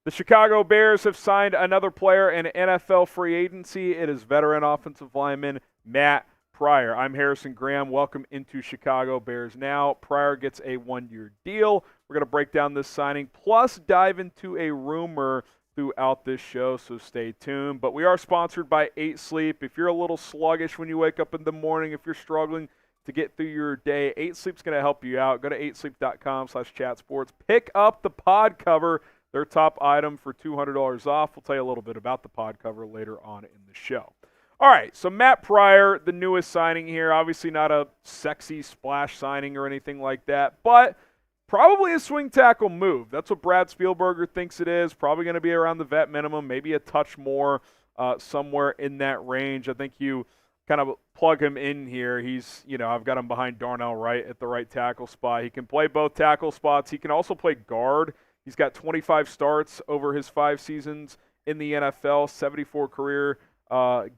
The Chicago Bears have signed another player in NFL free agency. It is veteran offensive lineman Matt Pryor. I'm Harrison Graham. Welcome into Chicago Bears Now. Pryor gets a one-year deal. We're going to break down this signing, plus dive into a rumor throughout this show, so stay tuned. But we are sponsored by 8 Sleep. If you're a little sluggish when you wake up in the morning, if you're struggling to get through your day, 8 Sleep's going to help you out. Go to 8sleep.com/chatsports. Pick up the pod cover, their top item, for $200 off. We'll tell you a little bit about the pod cover later on in the show. All right, so Matt Pryor, the newest signing here. Obviously not a sexy splash signing or anything like that, but probably a swing tackle move. That's what Brad Spielberger thinks it is. Probably going to be around the vet minimum, maybe a touch more, somewhere in that range. I think you kind of plug him in here. He's, I've got him behind Darnell Wright at the right tackle spot. He can play both tackle spots. He can also play guard. He's got 25 starts over his 5 seasons in the NFL, 74 career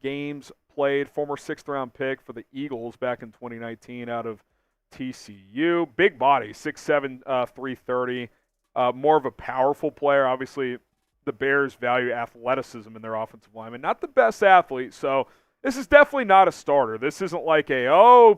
games played. Former 6th-round pick for the Eagles back in 2019 out of TCU. Big body, 6'7", 330. More of a powerful player. Obviously, the Bears value athleticism in their offensive lineman. Not the best athlete, so this is definitely not a starter. This isn't like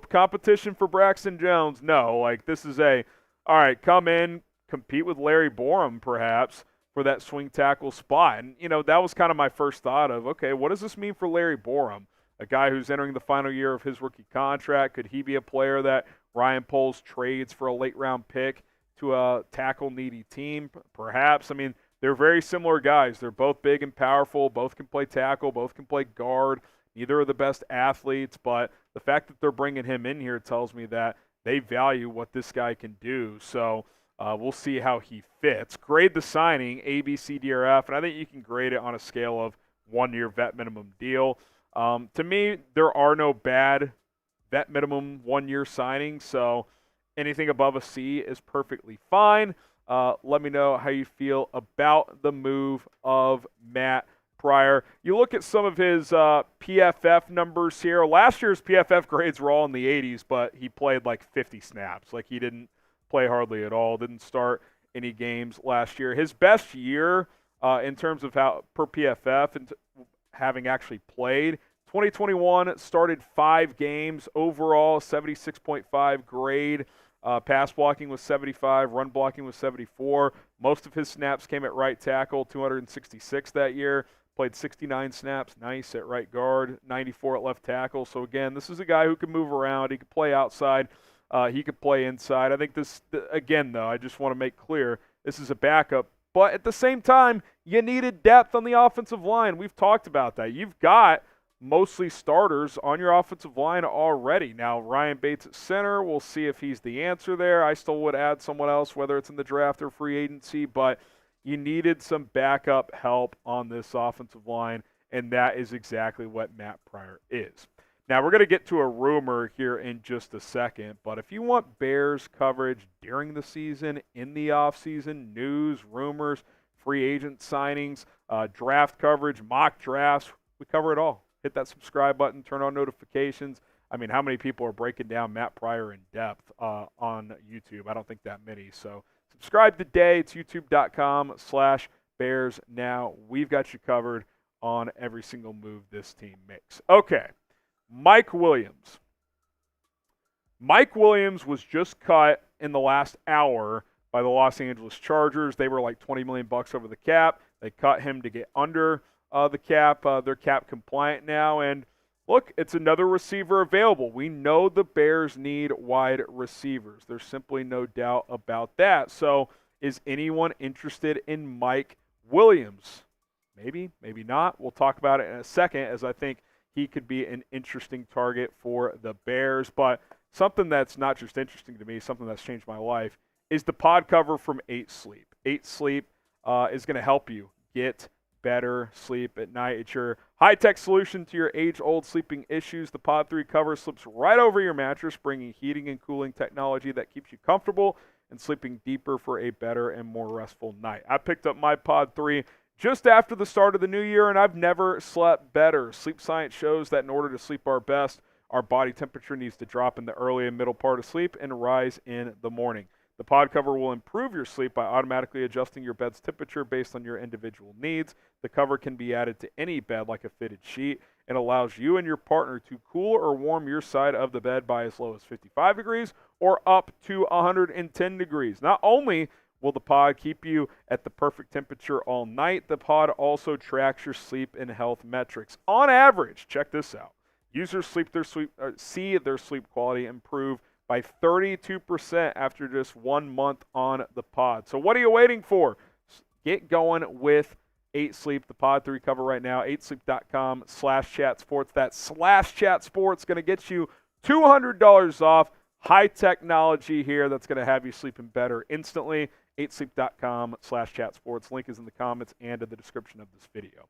competition for Braxton Jones. No, this is all right, come in, compete with Larry Borum, perhaps, for that swing tackle spot. And, that was kind of my first thought of, okay, what does this mean for Larry Borum? A guy who's entering the final year of his rookie contract. Could he be a player that Ryan Poles trades for a late-round pick to a tackle-needy team? Perhaps. I mean, they're very similar guys. They're both big and powerful. Both can play tackle. Both can play guard. Neither are the best athletes, but the fact that they're bringing him in here tells me that they value what this guy can do. So we'll see how he fits. Grade the signing, A, B, C, D, or F, and I think you can grade it on a scale of 1-year vet minimum deal. To me, there are no bad vet minimum 1-year signings, so anything above a C is perfectly fine. Let me know how you feel about the move of Matt Pryor. You look at some of his PFF numbers here. Last year's PFF grades were all in the 80s, but he played 50 snaps. He didn't play hardly at all. Didn't start any games last year. His best year in terms of how per PFF and having actually played, 2021 started 5 games. Overall, 76.5 grade. Pass blocking was 75. Run blocking was 74. Most of his snaps came at right tackle, 266 that year. Played 69 snaps, nice, at right guard, 94 at left tackle. So, again, this is a guy who can move around. He can play outside. He could play inside. I think this, again, though, I just want to make clear, this is a backup. But at the same time, you needed depth on the offensive line. We've talked about that. You've got mostly starters on your offensive line already. Now, Ryan Bates at center, we'll see if he's the answer there. I still would add someone else, whether it's in the draft or free agency, but you needed some backup help on this offensive line, and that is exactly what Matt Pryor is. Now, we're going to get to a rumor here in just a second, but if you want Bears coverage during the season, in the offseason, news, rumors, free agent signings, draft coverage, mock drafts, we cover it all. Hit that subscribe button, turn on notifications. I mean, how many people are breaking down Matt Pryor in depth on YouTube? I don't think that many. So subscribe today. It's youtube.com/BearsNow. We've got you covered on every single move this team makes. Okay, Mike Williams. Mike Williams was just cut in the last hour by the Los Angeles Chargers. They were like $20 million over the cap. They cut him to get under the cap. They're cap compliant now. And look, it's another receiver available. We know the Bears need wide receivers. There's simply no doubt about that. So is anyone interested in Mike Williams? Maybe, maybe not. We'll talk about it in a second, as I think he could be an interesting target for the Bears. But something that's not just interesting to me, something that's changed my life, is the pod cover from 8 Sleep. 8 Sleep is going to help you get better sleep at night. It's your high-tech solution to your age-old sleeping issues. The Pod 3 cover slips right over your mattress, bringing heating and cooling technology that keeps you comfortable and sleeping deeper for a better and more restful night. I picked up my Pod 3 just after the start of the new year, and I've never slept better. Sleep science shows that in order to sleep our best, our body temperature needs to drop in the early and middle part of sleep and rise in the morning. The pod cover will improve your sleep by automatically adjusting your bed's temperature based on your individual needs. The cover can be added to any bed like a fitted sheet and allows you and your partner to cool or warm your side of the bed by as low as 55 degrees or up to 110 degrees. Not only will the pod keep you at the perfect temperature all night, the pod also tracks your sleep and health metrics. On average, check this out. Users see their sleep quality improve by 32% after just 1 month on the pod. So what are you waiting for? Get going with 8 Sleep, the pod 3 cover right now, 8sleep.com/chatsports. That /chatsports going to get you $200 off. High technology here that's going to have you sleeping better instantly. 8sleep.com/chatsports. Link is in the comments and in the description of this video.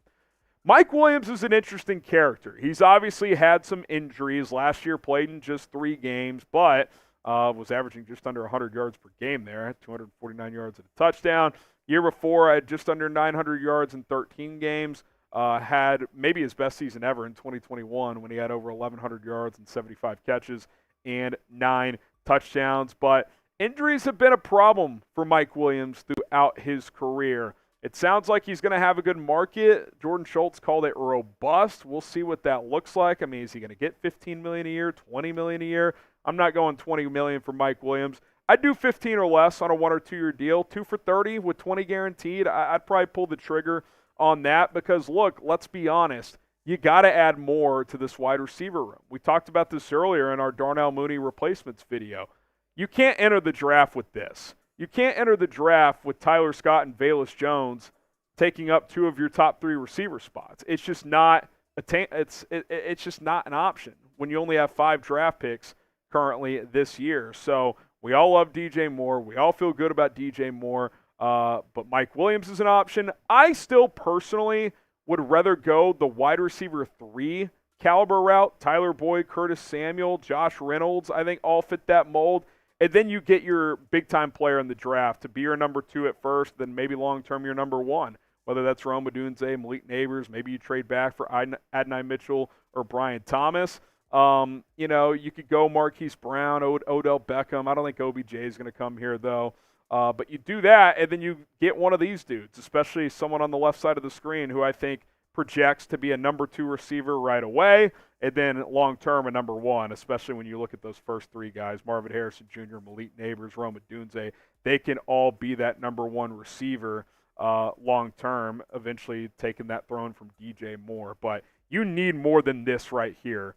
Mike Williams is an interesting character. He's obviously had some injuries. Last year played in just 3 games, but was averaging just under 100 yards per game there, 249 yards and a touchdown. Year before, I had just under 900 yards in 13 games. Had maybe his best season ever in 2021 when he had over 1,100 yards and 75 catches and 9 touchdowns. But injuries have been a problem for Mike Williams throughout his career. It sounds like he's going to have a good market. Jordan Schultz called it robust. We'll see what that looks like. I mean, is he going to get $15 million a year, $20 million a year? I'm not going $20 million for Mike Williams. I'd do 15 or less on a 1 or 2 year deal. 2 for $30 with 20 guaranteed. I'd probably pull the trigger on that because, look, let's be honest. You got to add more to this wide receiver room. We talked about this earlier in our Darnell Mooney replacements video. You can't enter the draft with this. You can't enter the draft with Tyler Scott and Velus Jones taking up 2 of your top 3 receiver spots. It's just not it's just not an option when you only have 5 draft picks currently this year. So we all love DJ Moore. We all feel good about DJ Moore. But Mike Williams is an option. I still personally would rather go the wide receiver 3 caliber route. Tyler Boyd, Curtis Samuel, Josh Reynolds, I think all fit that mold. And then you get your big-time player in the draft to be your number 2 at first, then maybe long-term your number 1, whether that's Rome Odunze, Malik Neighbors. Maybe you trade back for Adonai Mitchell or Brian Thomas. You could go Marquise Brown, Odell Beckham. I don't think OBJ is going to come here, though. But you do that, and then you get one of these dudes, especially someone on the left side of the screen who I think projects to be a number 2 receiver right away, and then long-term a number 1, especially when you look at those first 3 guys, Marvin Harrison Jr., Malik Neighbors, Rome Odunze. They can all be that number 1 receiver long-term, eventually taking that throne from DJ Moore. But you need more than this right here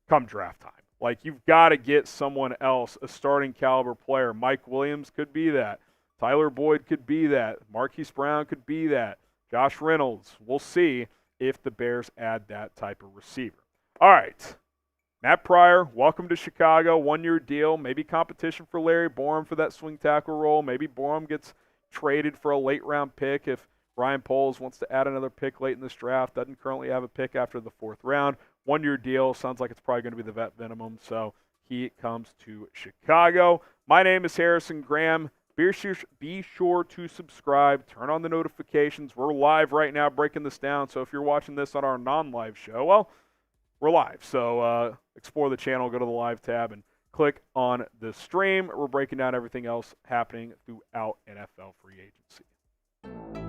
come draft time. Like, you've got to get someone else, a starting caliber player. Mike Williams could be that. Tyler Boyd could be that. Marquise Brown could be that. Josh Reynolds. We'll see if the Bears add that type of receiver. All right. Matt Pryor, welcome to Chicago. 1-year deal. Maybe competition for Larry Borom for that swing tackle role. Maybe Borom gets traded for a late-round pick if Ryan Poles wants to add another pick late in this draft. Doesn't currently have a pick after the 4th round. 1-year deal. Sounds like it's probably going to be the vet minimum, so he comes to Chicago. My name is Harrison Graham. Be sure to subscribe. Turn on the notifications. We're live right now breaking this down, so if you're watching this on our non-live show, well, we're live. So explore the channel, go to the live tab, and click on the stream. We're breaking down everything else happening throughout NFL free agency.